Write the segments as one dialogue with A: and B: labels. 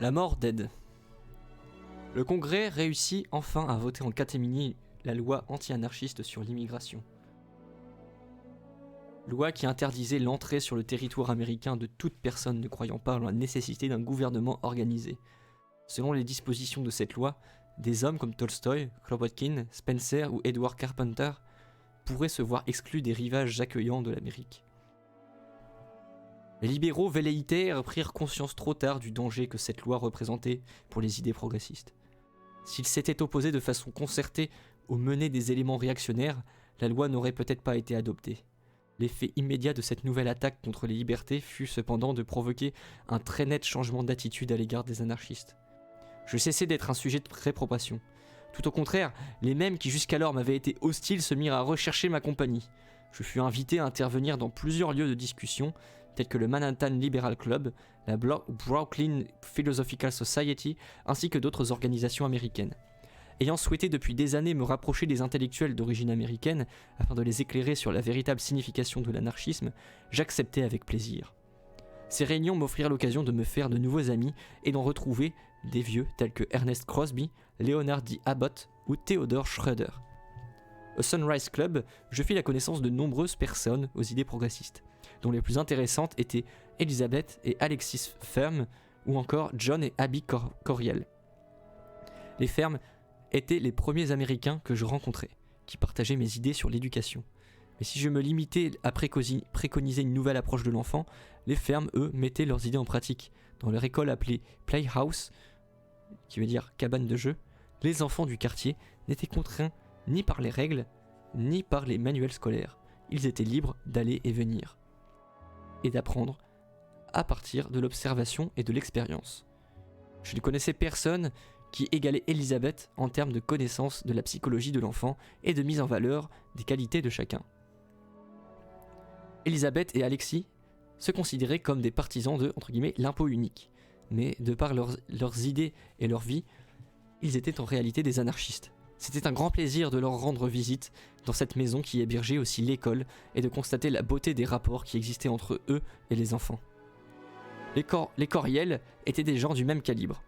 A: La mort d'Ed. Le Congrès réussit enfin à voter en catimini la loi anti-anarchiste sur l'immigration. Loi qui interdisait l'entrée sur le territoire américain de toute personne ne croyant pas en la nécessité d'un gouvernement organisé. Selon les dispositions de cette loi, des hommes comme Tolstoï, Kropotkin, Spencer ou Edward Carpenter pourraient se voir exclus des rivages accueillants de l'Amérique. Les libéraux velléitaires prirent conscience trop tard du danger que cette loi représentait pour les idées progressistes. S'ils s'étaient opposés de façon concertée aux menées des éléments réactionnaires, la loi n'aurait peut-être pas été adoptée. L'effet immédiat de cette nouvelle attaque contre les libertés fut cependant de provoquer un très net changement d'attitude à l'égard des anarchistes. Je cessai d'être un sujet de réprobation. Tout au contraire, les mêmes qui jusqu'alors m'avaient été hostiles se mirent à rechercher ma compagnie. Je fus invité à intervenir dans plusieurs lieux de discussion, tels que le Manhattan Liberal Club, la Brooklyn Philosophical Society, ainsi que d'autres organisations américaines. Ayant souhaité depuis des années me rapprocher des intellectuels d'origine américaine, afin de les éclairer sur la véritable signification de l'anarchisme, j'acceptais avec plaisir. Ces réunions m'offrirent l'occasion de me faire de nouveaux amis et d'en retrouver des vieux tels que Ernest Crosby, Leonard D. Abbott ou Theodore Schroeder. Au Sunrise Club, je fis la connaissance de nombreuses personnes aux idées progressistes, dont les plus intéressantes étaient Elizabeth et Alexis Ferm, ou encore John et Abby Coriel. Les Ferm étaient les premiers Américains que je rencontrais, qui partageaient mes idées sur l'éducation. Mais si je me limitais à préconiser une nouvelle approche de l'enfant, les Ferm, eux, mettaient leurs idées en pratique. Dans leur école appelée Playhouse, qui veut dire cabane de jeu, les enfants du quartier n'étaient contraints ni par les règles, ni par les manuels scolaires. Ils étaient libres d'aller et venir, et d'apprendre à partir de l'observation et de l'expérience. Je ne connaissais personne qui égalait Elisabeth en termes de connaissance de la psychologie de l'enfant et de mise en valeur des qualités de chacun. Elisabeth et Alexis se considéraient comme des partisans de, entre guillemets, l'impôt unique, mais de par leurs idées et leur vie, ils étaient en réalité des anarchistes. C'était un grand plaisir de leur rendre visite dans cette maison qui hébergeait aussi l'école et de constater la beauté des rapports qui existaient entre eux et les enfants. Les Coriel étaient des gens du même calibre.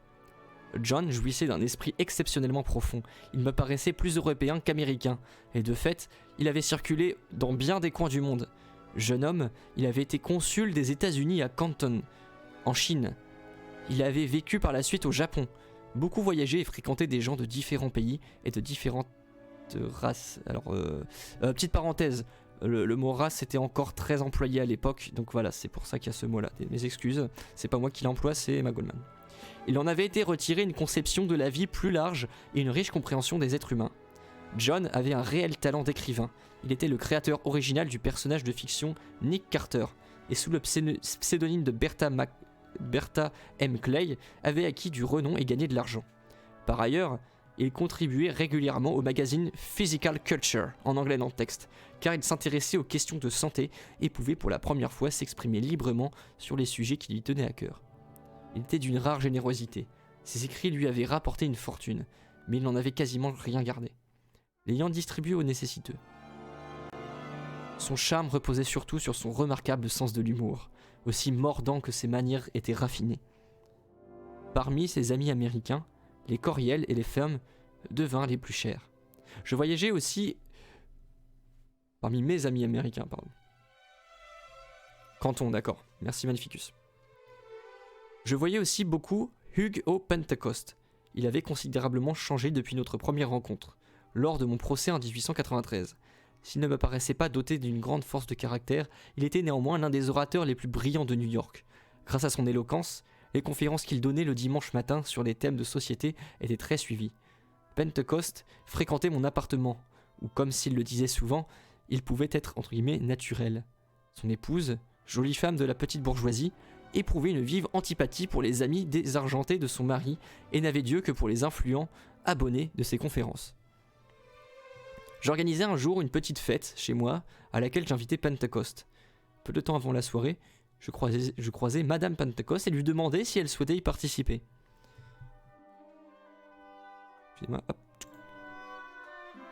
A: John jouissait d'un esprit exceptionnellement profond. Il me paraissait plus européen qu'américain, et de fait, il avait circulé dans bien des coins du monde. Jeune homme, il avait été consul des États-Unis à Canton, en Chine. Il avait vécu par la suite au Japon, beaucoup voyagé et fréquenté des gens de différents pays et de différentes races. Alors, petite parenthèse, le mot race était encore très employé à l'époque, donc voilà, c'est pour ça qu'il y a ce mot-là. Mes excuses, c'est pas moi qui l'emploie, c'est Emma Goldman. Il en avait été retiré une conception de la vie plus large et une riche compréhension des êtres humains. John avait un réel talent d'écrivain. Il était le créateur original du personnage de fiction Nick Carter, et sous le pseudonyme de Bertha M. Clay, avait acquis du renom et gagné de l'argent. Par ailleurs, il contribuait régulièrement au magazine Physical Culture, en anglais dans le texte, car il s'intéressait aux questions de santé et pouvait pour la première fois s'exprimer librement sur les sujets qui lui tenaient à cœur. Il était d'une rare générosité. Ses écrits lui avaient rapporté une fortune, mais il n'en avait quasiment rien gardé, l'ayant distribué aux nécessiteux. Son charme reposait surtout sur son remarquable sens de l'humour, aussi mordant que ses manières étaient raffinées. Parmi ses amis américains, les Coriel et les Ferm devinrent les plus chers. Je voyageais aussi parmi mes amis américains, Canton, d'accord, merci Magnificus. Je voyais aussi beaucoup Hugh O. Pentecost. Il avait considérablement changé depuis notre première rencontre, lors de mon procès en 1893. S'il ne me paraissait pas doté d'une grande force de caractère, il était néanmoins l'un des orateurs les plus brillants de New York. Grâce à son éloquence, les conférences qu'il donnait le dimanche matin sur des thèmes de société étaient très suivies. Pentecost fréquentait mon appartement, où, comme s'il le disait souvent, il pouvait être entre guillemets naturel. Son épouse, jolie femme de la petite bourgeoisie, éprouvait une vive antipathie pour les amis désargentés de son mari et n'avait Dieu que pour les influents abonnés de ses conférences. J'organisais un jour une petite fête chez moi à laquelle j'invitais Pentecost. Peu de temps avant la soirée, je croisais Madame Pentecost et lui demandais si elle souhaitait y participer.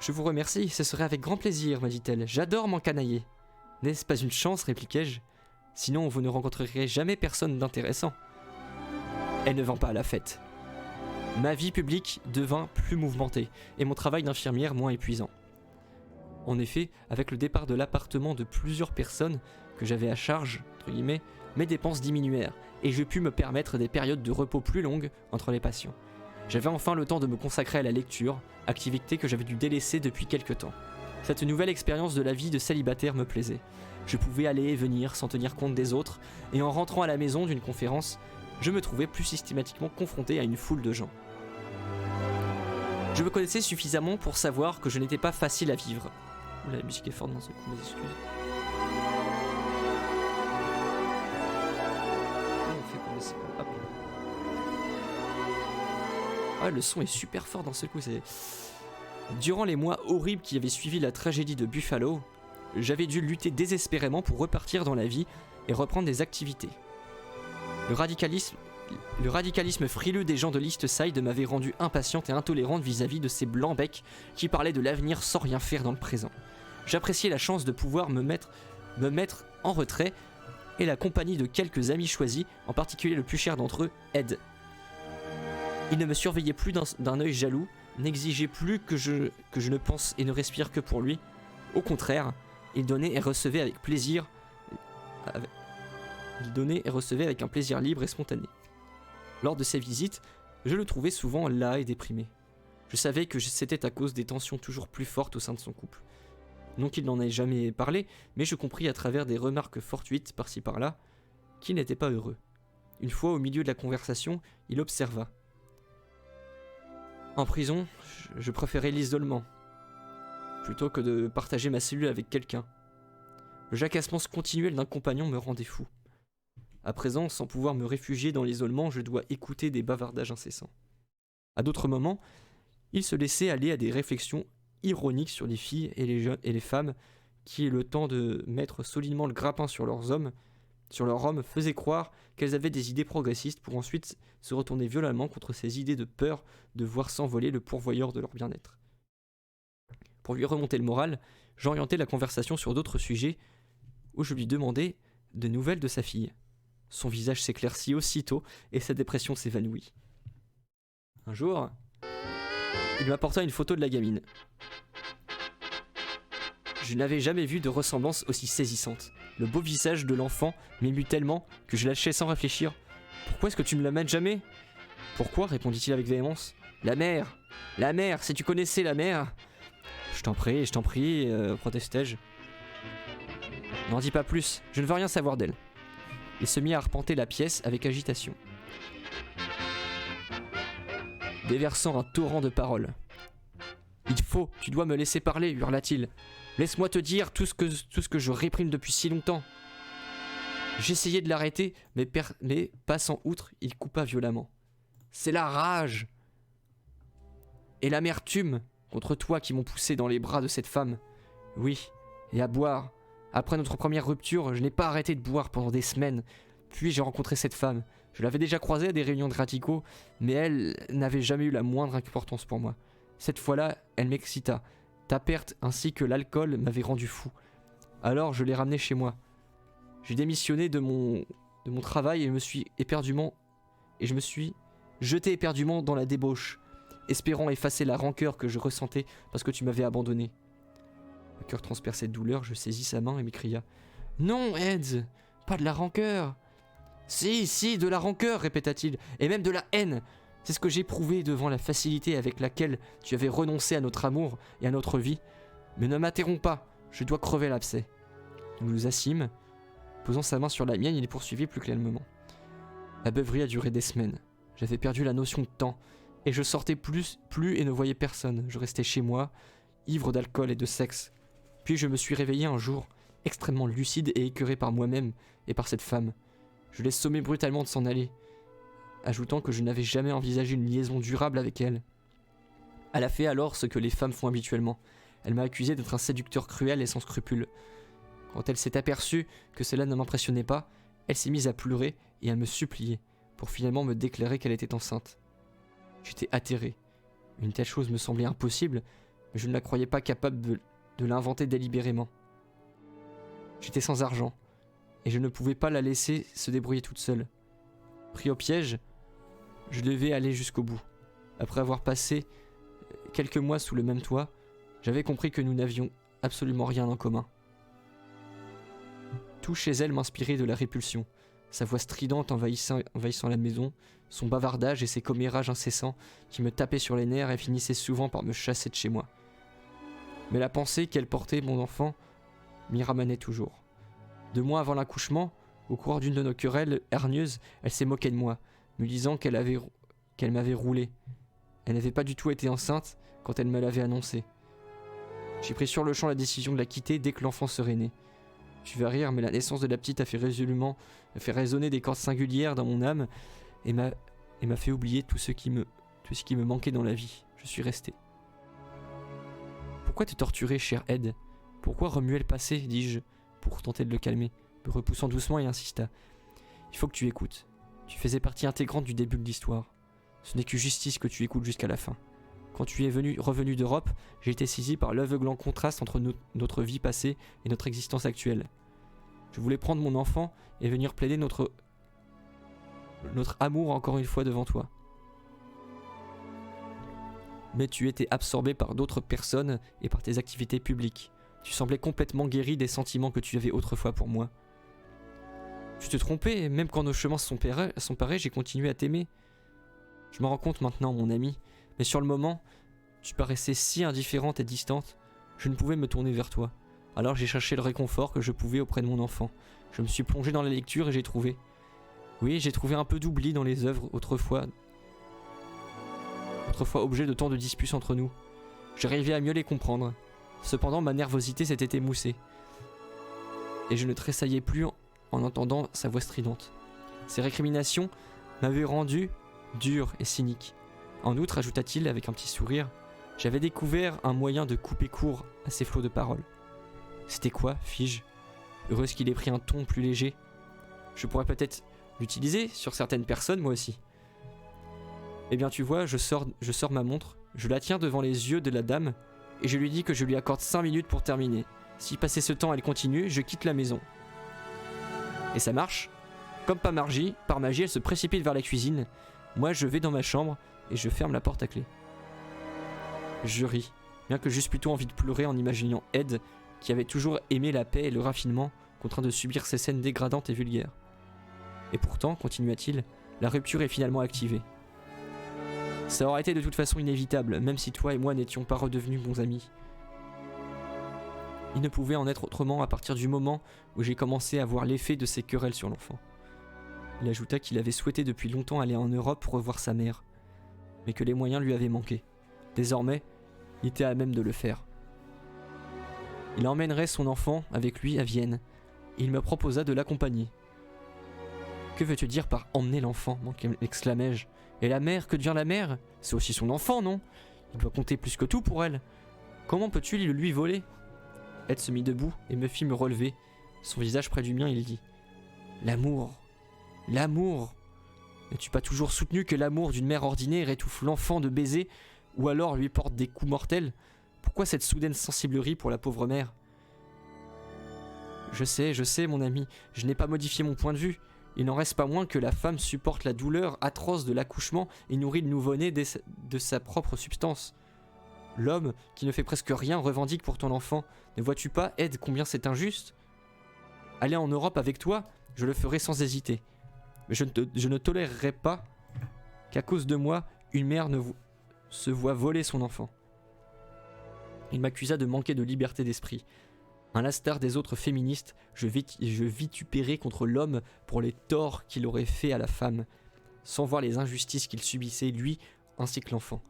A: Je vous remercie, ce serait avec grand plaisir, m'a dit-elle. J'adore m'encanailler. N'est-ce pas une chance, répliquai-je. Sinon, vous ne rencontrerez jamais personne d'intéressant. Elle ne vint pas à la fête. Ma vie publique devint plus mouvementée et mon travail d'infirmière moins épuisant. En effet, avec le départ de l'appartement de plusieurs personnes que j'avais à charge, entre guillemets, mes dépenses diminuèrent et je pus me permettre des périodes de repos plus longues entre les patients. J'avais enfin le temps de me consacrer à la lecture, activité que j'avais dû délaisser depuis quelque temps. Cette nouvelle expérience de la vie de célibataire me plaisait. Je pouvais aller et venir sans tenir compte des autres, et en rentrant à la maison d'une conférence, je me trouvais plus systématiquement confronté à une foule de gens. Je me connaissais suffisamment pour savoir que je n'étais pas facile à vivre. Oula, la musique est forte dans ce coup, mes excuses. Hop. Ah, le son est super fort dans ce coup. Durant les mois horribles qui avaient suivi la tragédie de Buffalo, j'avais dû lutter désespérément pour repartir dans la vie et reprendre des activités. Le radicalisme frileux des gens de l'East Side m'avait rendu impatiente et intolérante vis-à-vis de ces blancs becs qui parlaient de l'avenir sans rien faire dans le présent. J'appréciais la chance de pouvoir me mettre en retrait et la compagnie de quelques amis choisis, en particulier le plus cher d'entre eux, Ed. Il ne me surveillait plus d'un œil jaloux, n'exigeait plus que je ne pense et ne respire que pour lui. Au contraire, il donnait et recevait avec plaisir. Il donnait et recevait avec un plaisir libre et spontané. Lors de ses visites, je le trouvais souvent las et déprimé. Je savais que c'était à cause des tensions toujours plus fortes au sein de son couple. Non qu'il n'en ait jamais parlé, mais je compris à travers des remarques fortuites par-ci par-là qu'il n'était pas heureux. Une fois au milieu de la conversation, il observa. En prison, je préférais l'isolement, plutôt que de partager ma cellule avec quelqu'un. Le jacassement continuel d'un compagnon me rendait fou. À présent, sans pouvoir me réfugier dans l'isolement, je dois écouter des bavardages incessants. À d'autres moments, il se laissait aller à des réflexions ironiques sur les filles et les femmes qui, le temps de mettre solidement le grappin sur leurs hommes, faisaient croire qu'elles avaient des idées progressistes pour ensuite se retourner violemment contre ces idées de peur de voir s'envoler le pourvoyeur de leur bien-être. Pour lui remonter le moral, j'orientais la conversation sur d'autres sujets où je lui demandais de nouvelles de sa fille. Son visage s'éclaircit aussitôt et sa dépression s'évanouit. Un jour, il m'apporta une photo de la gamine. Je n'avais jamais vu de ressemblance aussi saisissante. Le beau visage de l'enfant m'émut tellement que je lâchai sans réfléchir. « Pourquoi est-ce que tu me l'amènes jamais ?»« Pourquoi ?» répondit-il avec véhémence. « La mère, si tu connaissais la mère !»« Je t'en prie, protestai-je. « N'en dis pas plus, je ne veux rien savoir d'elle. » Il se mit à arpenter la pièce avec agitation, déversant un torrent de paroles. « Tu dois me laisser parler, hurla-t-il. Laisse-moi te dire tout ce que je réprime depuis si longtemps. » J'essayai de l'arrêter, mais passant outre, il coupa violemment. « C'est la rage et l'amertume contre toi qui m'ont poussé dans les bras de cette femme. Oui, et à boire. Après notre première rupture, je n'ai pas arrêté de boire pendant des semaines. Puis j'ai rencontré cette femme. Je l'avais déjà croisée à des réunions de radicaux, mais elle n'avait jamais eu la moindre importance pour moi. Cette fois-là, elle m'excita. Ta perte ainsi que l'alcool m'avaient rendu fou. Alors je l'ai ramenée chez moi. J'ai démissionné de mon travail et je me suis jeté éperdument dans la débauche, espérant effacer la rancœur que je ressentais parce que tu m'avais abandonné. Le cœur transpercé de douleur, je saisis sa main et m'écria « Non, Ed, pas de la rancœur !»« Si, de la rancœur !» répéta-t-il, « et même de la haine. C'est ce que j'éprouvais devant la facilité avec laquelle tu avais renoncé à notre amour et à notre vie. Mais ne m'interromps pas, je dois crever l'abcès. » Nous nous assîmes. Posant sa main sur la mienne, il poursuivit plus calmement. La beuverie a duré des semaines. J'avais perdu la notion de temps, et je sortais plus et ne voyais personne. Je restais chez moi, ivre d'alcool et de sexe. Puis je me suis réveillé un jour, extrêmement lucide et écœuré par moi-même et par cette femme. Je l'ai sommé brutalement de s'en aller, ajoutant que je n'avais jamais envisagé une liaison durable avec elle. Elle a fait alors ce que les femmes font habituellement. Elle m'a accusé d'être un séducteur cruel et sans scrupules. Quand elle s'est aperçue que cela ne m'impressionnait pas, elle s'est mise à pleurer et à me supplier, pour finalement me déclarer qu'elle était enceinte. J'étais atterré. Une telle chose me semblait impossible, mais je ne la croyais pas capable de l'inventer délibérément. J'étais sans argent, et je ne pouvais pas la laisser se débrouiller toute seule. Pris au piège, Je devais aller jusqu'au bout. Après avoir passé quelques mois sous le même toit, j'avais compris que nous n'avions absolument rien en commun. Tout chez elle m'inspirait de la répulsion. Sa voix stridente envahissant la maison, son bavardage et ses commérages incessants qui me tapaient sur les nerfs et finissaient souvent par me chasser de chez moi. Mais la pensée qu'elle portait mon enfant m'y ramenait toujours. 2 mois avant l'accouchement, au cours d'une de nos querelles hargneuses, elle s'est moquée de moi, me disant qu'elle m'avait roulé. Elle n'avait pas du tout été enceinte quand elle me l'avait annoncé. J'ai pris sur le champ la décision de la quitter dès que l'enfant serait né. Tu vas rire, mais la naissance de la petite a fait résonner des cordes singulières dans mon âme et m'a fait oublier tout ce qui me manquait dans la vie. Je suis resté. Pourquoi te torturer, cher Ed? Pourquoi remuer le passé, dis-je, pour tenter de le calmer, me repoussant doucement et insista. Il faut que tu écoutes. Tu faisais partie intégrante du début de l'histoire. Ce n'est que justice que tu écoutes jusqu'à la fin. Quand tu es revenu d'Europe, j'ai été saisi par l'aveuglant contraste entre notre vie passée et notre existence actuelle. Je voulais prendre mon enfant et venir plaider notre amour encore une fois devant toi. Mais tu étais absorbé par d'autres personnes et par tes activités publiques. Tu semblais complètement guéri des sentiments que tu avais autrefois pour moi. Tu te trompais, et même quand nos chemins sont parés, j'ai continué à t'aimer. Je me rends compte maintenant, mon ami, mais sur le moment, tu paraissais si indifférente et distante, je ne pouvais me tourner vers toi. Alors j'ai cherché le réconfort que je pouvais auprès de mon enfant. Je me suis plongé dans la lecture et j'ai trouvé. Oui, j'ai trouvé un peu d'oubli dans les œuvres autrefois objet de tant de disputes entre nous. J'arrivais à mieux les comprendre. Cependant, ma nervosité s'était émoussée. Et je ne tressaillais plus en entendant sa voix stridente. Ses récriminations m'avaient rendu dur et cynique. En outre, ajouta-t-il avec un petit sourire, j'avais découvert un moyen de couper court à ces flots de paroles. C'était quoi, fis-je, heureuse qu'il ait pris un ton plus léger. Je pourrais peut-être l'utiliser sur certaines personnes, moi aussi. Eh bien, tu vois, je sors ma montre, je la tiens devant les yeux de la dame, et je lui dis que je lui accorde 5 minutes pour terminer. Si passé ce temps elle continue, je quitte la maison. Et ça marche. Comme par magie, elle se précipite vers la cuisine. Moi, je vais dans ma chambre et je ferme la porte à clé. Je ris, bien que j'eusse plutôt envie de pleurer en imaginant Ed, qui avait toujours aimé la paix et le raffinement, contraint de subir ces scènes dégradantes et vulgaires. Et pourtant, continua-t-il, la rupture est finalement activée. Ça aurait été de toute façon inévitable, même si toi et moi n'étions pas redevenus bons amis. Il ne pouvait en être autrement à partir du moment où j'ai commencé à voir l'effet de ces querelles sur l'enfant. Il ajouta qu'il avait souhaité depuis longtemps aller en Europe pour revoir sa mère, mais que les moyens lui avaient manqué. Désormais, il était à même de le faire. Il emmènerait son enfant avec lui à Vienne, et il me proposa de l'accompagner. Que veux-tu dire par emmener l'enfant, exclamai-je. Et la mère, que devient la mère? C'est aussi son enfant, non? Il doit compter plus que tout pour elle. Comment peux-tu le lui voler? Ed se mit debout et me fit me relever. Son visage près du mien, il dit: L'amour. L'amour. N'as-tu pas toujours soutenu que l'amour d'une mère ordinaire étouffe l'enfant de baisers, ou alors lui porte des coups mortels? Pourquoi cette soudaine sensiblerie pour la pauvre mère? Je sais, mon ami, je n'ai pas modifié mon point de vue. Il n'en reste pas moins que la femme supporte la douleur atroce de l'accouchement et nourrit le nouveau-né de sa propre substance. L'homme, qui ne fait presque rien, revendique pour ton enfant. Ne vois-tu pas, Ed, combien c'est injuste? Aller en Europe avec toi, je le ferai sans hésiter. Mais je ne tolérerai pas qu'à cause de moi, une mère se voit voler son enfant. Il m'accusa de manquer de liberté d'esprit. À l'instar des autres féministes, je vitupérais contre l'homme pour les torts qu'il aurait fait à la femme, sans voir les injustices qu'il subissait, lui ainsi que l'enfant.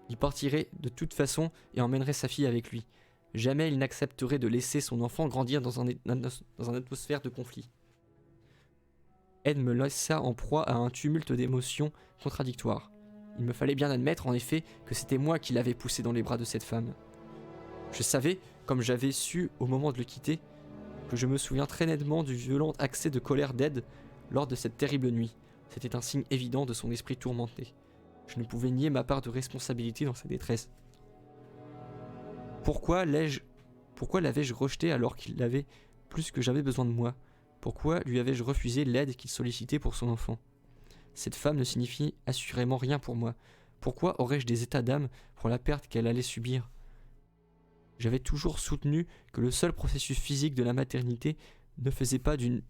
A: Il partirait de toute façon et emmènerait sa fille avec lui. Jamais il n'accepterait de laisser son enfant grandir dans une atmosphère de conflit. Ed me laissa en proie à un tumulte d'émotions contradictoires. Il me fallait bien admettre en effet que c'était moi qui l'avais poussé dans les bras de cette femme. Je savais, comme j'avais su au moment de le quitter, que je me souviens très nettement du violent accès de colère d'Ed lors de cette terrible nuit. C'était un signe évident de son esprit tourmenté. Je ne pouvais nier ma part de responsabilité dans sa détresse. Pourquoi l'avais-je rejeté alors qu'il avait plus que j'avais besoin de moi? Pourquoi lui avais-je refusé l'aide qu'il sollicitait pour son enfant? Cette femme ne signifie assurément rien pour moi. Pourquoi aurais-je des états d'âme pour la perte qu'elle allait subir ? J'avais toujours soutenu que le seul processus physique de la maternité ne faisait pas d'une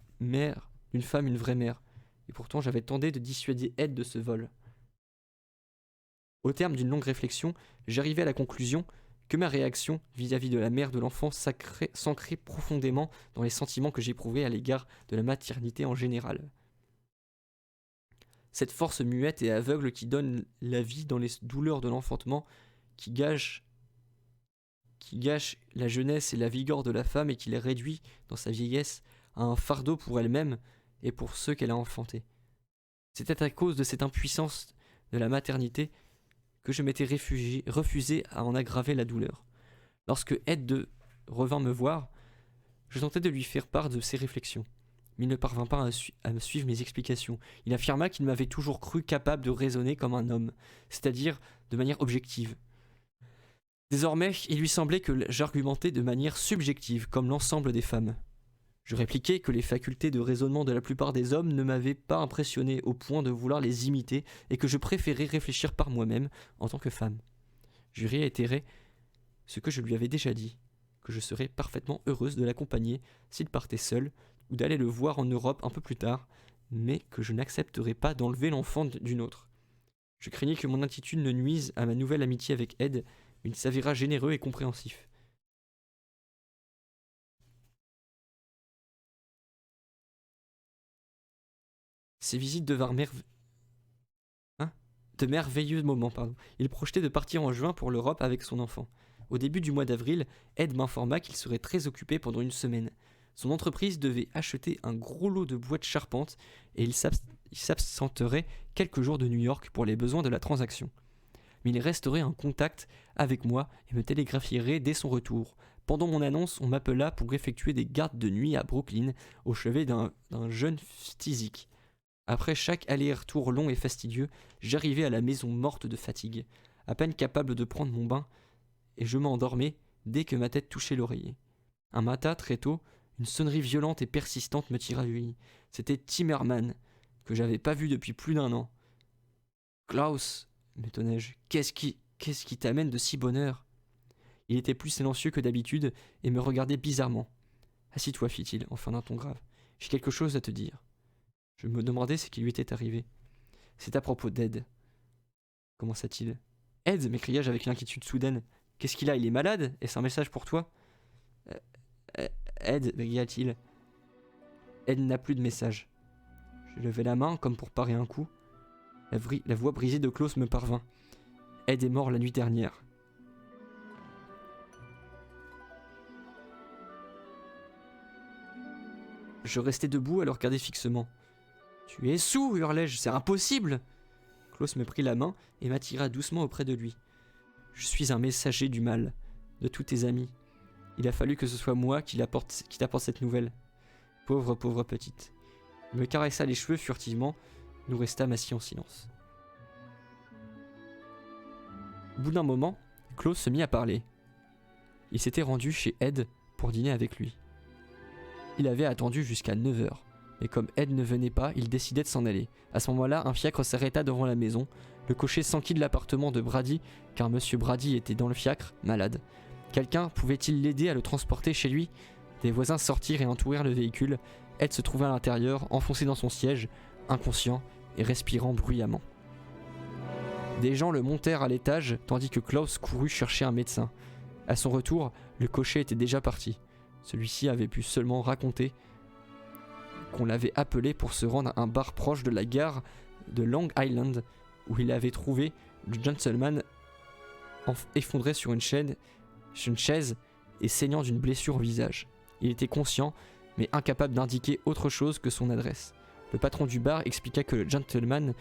A: femme une vraie mère, et pourtant j'avais tenté de dissuader Ed de ce vol. Au terme d'une longue réflexion, j'arrivai à la conclusion que ma réaction vis-à-vis de la mère de l'enfant s'ancrait profondément dans les sentiments que j'éprouvais à l'égard de la maternité en général. Cette force muette et aveugle qui donne la vie dans les douleurs de l'enfantement, qui gâche la jeunesse et la vigueur de la femme et qui les réduit, dans sa vieillesse, à un fardeau pour elle-même et pour ceux qu'elle a enfantés. C'était à cause de cette impuissance de la maternité que je m'étais refusé à en aggraver la douleur. Lorsque Ed revint me voir, je tentai de lui faire part de ses réflexions, mais il ne parvint pas à me suivre mes explications. Il affirma qu'il m'avait toujours cru capable de raisonner comme un homme, c'est-à-dire de manière objective. Désormais, il lui semblait que j'argumentais de manière subjective, comme l'ensemble des femmes. Je répliquai que les facultés de raisonnement de la plupart des hommes ne m'avaient pas impressionné au point de vouloir les imiter et que je préférais réfléchir par moi-même en tant que femme. Je réitérai ce que je lui avais déjà dit, que je serais parfaitement heureuse de l'accompagner s'il partait seul ou d'aller le voir en Europe un peu plus tard, mais que je n'accepterais pas d'enlever l'enfant d'une autre. Je craignais que mon attitude ne nuise à ma nouvelle amitié avec Ed, mais il s'avéra généreux et compréhensif. Ces visites devinrent de merveilleux moments. Il projetait de partir en juin pour l'Europe avec son enfant. Au début du mois d'avril, Ed m'informa qu'il serait très occupé pendant une semaine. Son entreprise devait acheter un gros lot de bois de charpente et il s'absenterait quelques jours de New York pour les besoins de la transaction. Mais il resterait en contact avec moi et me télégraphierait dès son retour. Pendant mon annonce, on m'appela pour effectuer des gardes de nuit à Brooklyn, au chevet d'un jeune phtisique. Après chaque aller-retour long et fastidieux, j'arrivais à la maison morte de fatigue, à peine capable de prendre mon bain, et je m'endormais dès que ma tête touchait l'oreiller. Un matin, très tôt, une sonnerie violente et persistante me tira du lit. C'était Timmerman, que j'avais pas vu depuis plus d'1 an. « Klaus !» m'étonnai-je. « Qu'est-ce qui t'amène de si bonne heure ?» Il était plus silencieux que d'habitude et me regardait bizarrement. « Assis-toi, fit-il, enfin d'un ton grave. J'ai quelque chose à te dire. » Je me demandais ce qui lui était arrivé. « C'est à propos d'Ed. » commença-t-il. « Ed !» m'écriai-je avec une inquiétude soudaine. « Qu'est-ce qu'il a ? Il est malade ? Est-ce un message pour toi ?»« Ed !» bégaya-t-il. « Ed n'a plus de message. » Je levai la main comme pour parer un coup. La voix brisée de Klaus me parvint. « Ed est mort la nuit dernière. » Je restai debout à le regarder fixement. « Tu es saoul !» hurlai-je. « C'est impossible !» Klaus me prit la main et m'attira doucement auprès de lui. « Je suis un messager du mal, de tous tes amis. Il a fallu que ce soit moi qui t'apporte cette nouvelle. Pauvre petite. » Il me caressa les cheveux furtivement. Nous restâmes assis en silence. Au bout d'un moment, Klaus se mit à parler. Il s'était rendu chez Ed pour dîner avec lui. Il avait attendu jusqu'à 9h, mais comme Ed ne venait pas, il décidait de s'en aller. À ce moment-là, un fiacre s'arrêta devant la maison. Le cocher s'enquit de l'appartement de Brady, car Monsieur Brady était dans le fiacre, malade. Quelqu'un pouvait-il l'aider à le transporter chez lui ? Des voisins sortirent et entourèrent le véhicule. Ed se trouvait à l'intérieur, enfoncé dans son siège, inconscient et respirant bruyamment. Des gens le montèrent à l'étage, tandis que Klaus courut chercher un médecin. À son retour, le cocher était déjà parti. Celui-ci avait pu seulement raconter qu'on l'avait appelé pour se rendre à un bar proche de la gare de Long Island, où il avait trouvé le gentleman effondré sur une chaise et saignant d'une blessure au visage. Il était conscient, mais incapable d'indiquer autre chose que son adresse. Le patron du bar expliqua que le gentleman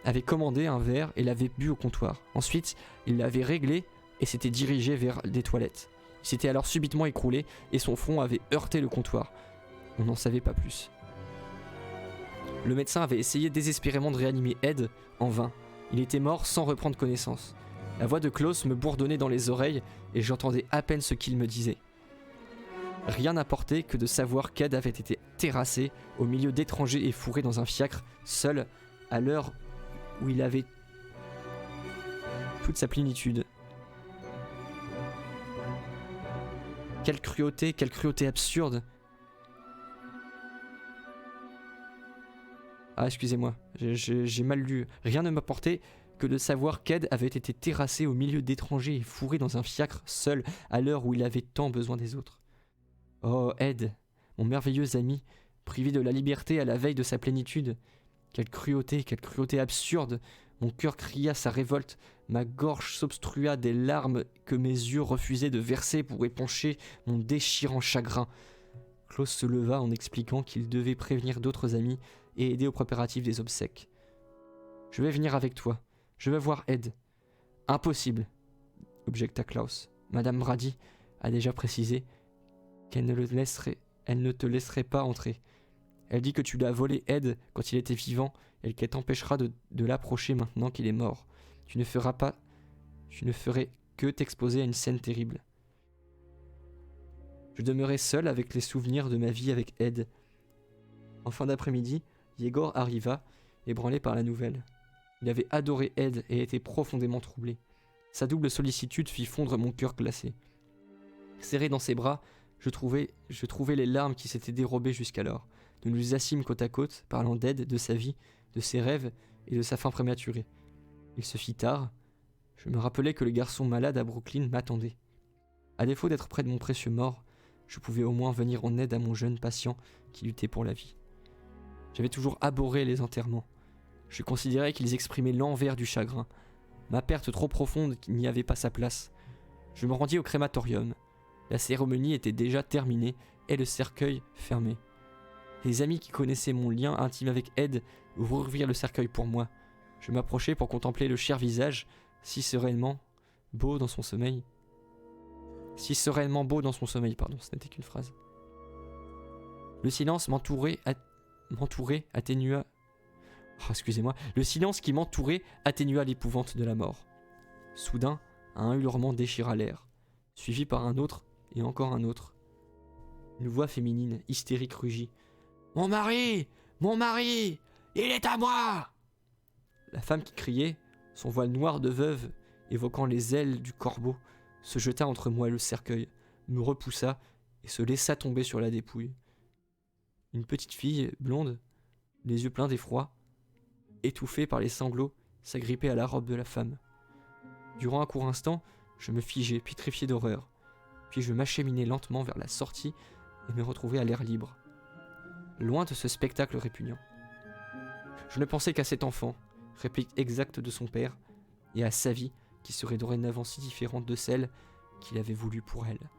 A: avait commandé un verre et l'avait bu au comptoir. Ensuite, il l'avait réglé et s'était dirigé vers des toilettes. Il s'était alors subitement écroulé et son front avait heurté le comptoir. On n'en savait pas plus. Le médecin avait essayé désespérément de réanimer Ed, en vain. Il était mort sans reprendre connaissance. La voix de Klaus me bourdonnait dans les oreilles et j'entendais à peine ce qu'il me disait. Rien n'apportait que de savoir qu'Ed avait été terrassé au milieu d'étrangers et fourré dans un fiacre, seul, à l'heure où il avait toute sa plénitude. Quelle cruauté absurde. Ah, excusez-moi, j'ai mal lu. Rien ne m'apportait que de savoir qu'Ed avait été terrassé au milieu d'étrangers et fourré dans un fiacre, seul, à l'heure où il avait tant besoin des autres. Oh, Ed, mon merveilleux ami, privé de la liberté à la veille de sa plénitude. Quelle cruauté absurde. Mon cœur cria sa révolte, ma gorge s'obstrua des larmes que mes yeux refusaient de verser pour épancher mon déchirant chagrin. Klaus se leva en expliquant qu'il devait prévenir d'autres amis et aider aux préparatifs des obsèques. Je vais venir avec toi. Je veux voir Ed. Impossible, objecta Klaus. Madame Brady a déjà précisé qu'elle ne te laisserait pas entrer. Elle dit que tu lui as volé Ed quand il était vivant et qu'elle t'empêchera de l'approcher maintenant qu'il est mort. Tu ne ferais que t'exposer à une scène terrible. Je demeurai seul avec les souvenirs de ma vie avec Ed. En fin d'après-midi, Yegor arriva, ébranlé par la nouvelle. Il avait adoré Ed et était profondément troublé. Sa double sollicitude fit fondre mon cœur glacé. Serré dans ses bras, je trouvais les larmes qui s'étaient dérobées jusqu'alors. Nous nous assîmes côte à côte, parlant d'Ed, de sa vie, de ses rêves et de sa fin prématurée. Il se fit tard. Je me rappelais que le garçon malade à Brooklyn m'attendait. À défaut d'être près de mon précieux mort, je pouvais au moins venir en aide à mon jeune patient qui luttait pour la vie. J'avais toujours abhorré les enterrements. Je considérais qu'ils exprimaient l'envers du chagrin. Ma perte trop profonde n'y avait pas sa place. Je me rendis au crématorium. La cérémonie était déjà terminée et le cercueil fermé. Les amis qui connaissaient mon lien intime avec Ed ouvrirent le cercueil pour moi. Je m'approchai pour contempler le cher visage, si sereinement beau dans son sommeil. Ce n'était qu'une phrase. Le silence atténua. Oh, excusez-moi. Le silence qui m'entourait atténua l'épouvante de la mort. Soudain, un hurlement déchira l'air, suivi par un autre et encore un autre. Une voix féminine, hystérique, rugit. « Mon mari! Mon mari! Il est à moi !» La femme qui criait, son voile noir de veuve évoquant les ailes du corbeau, se jeta entre moi et le cercueil, me repoussa et se laissa tomber sur la dépouille. Une petite fille, blonde, les yeux pleins d'effroi, étouffée par les sanglots, s'agrippait à la robe de la femme. Durant un court instant, je me figeai, pétrifié d'horreur. Puis je m'acheminai lentement vers la sortie et me retrouvai à l'air libre, loin de ce spectacle répugnant. Je ne pensais qu'à cet enfant, réplique exacte de son père, et à sa vie qui serait dorénavant si différente de celle qu'il avait voulue pour elle.